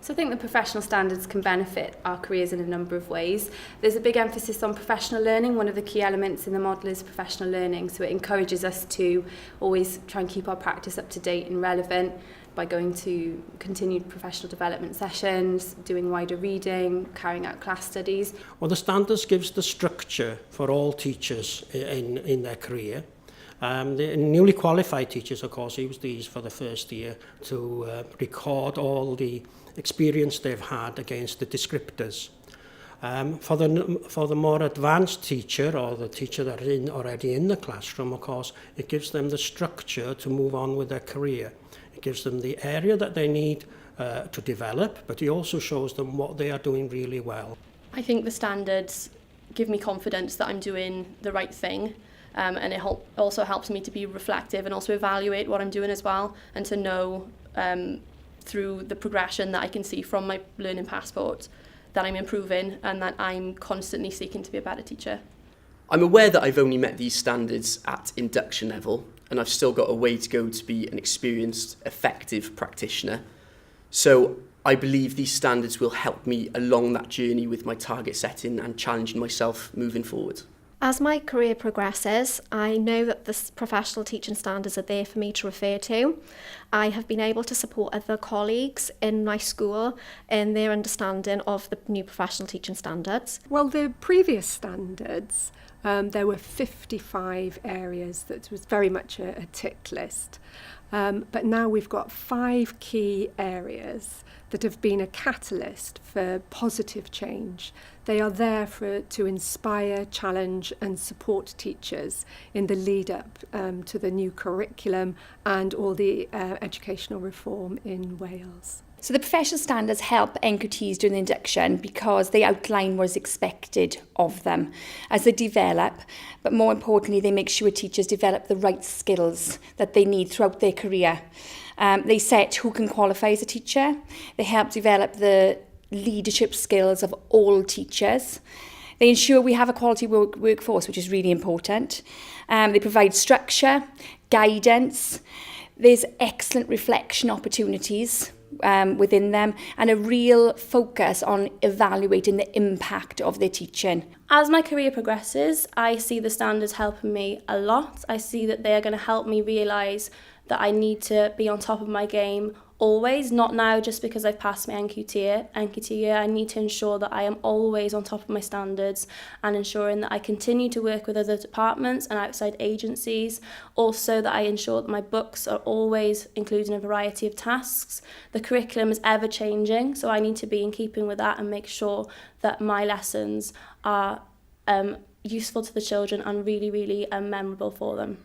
So I think the professional standards can benefit our careers in a number of ways. There's a big emphasis on professional learning. One of the key elements in the model is professional learning, so it encourages us to always try and keep our practice up to date and relevant by going to continued professional development sessions, doing wider reading, carrying out class studies. Well, the standards gives the structure for all teachers in their career. The newly qualified teachers, of course, use these for the first year to record all the experience they've had against the descriptors. For the more advanced teacher, or the teacher that are already in the classroom, of course, it gives them the structure to move on with their career. It gives them the area that they need to develop, but it also shows them what they are doing really well. I think the standards give me confidence that I'm doing the right thing, and it also helps me to be reflective and also evaluate what I'm doing as well, and to know through the progression that I can see from my learning passport that I'm improving and that I'm constantly seeking to be a better teacher. I'm aware that I've only met these standards at induction level, and I've still got a way to go to be an experienced, effective practitioner. So I believe these standards will help me along that journey with my target setting and challenging myself moving forward. As my career progresses, I know that the professional teaching standards are there for me to refer to. I have been able to support other colleagues in my school in their understanding of the new professional teaching standards. Well, the previous standards, there were 55 areas that was very much a tick list. But now we've got 5 key areas that have been a catalyst for positive change. They are there to inspire, challenge and support teachers in the lead up to the new curriculum and all the educational reform in Wales. So the professional standards help NQTs during the induction because they outline what is expected of them as they develop, but more importantly, they make sure teachers develop the right skills that they need throughout their career. They set who can qualify as a teacher. They help develop the leadership skills of all teachers. They ensure we have a quality workforce, which is really important. They provide structure, guidance. There's excellent reflection opportunities within them and a real focus on evaluating the impact of their teaching. As my career progresses, I see the standards helping me a lot. I see that they are going to help me realise that I need to be on top of my game always, not now just because I've passed my NQT year. I need to ensure that I am always on top of my standards and ensuring that I continue to work with other departments and outside agencies. Also that I ensure that my books are always including a variety of tasks. The curriculum is ever changing, so I need to be in keeping with that and make sure that my lessons are useful to the children and really, really memorable for them.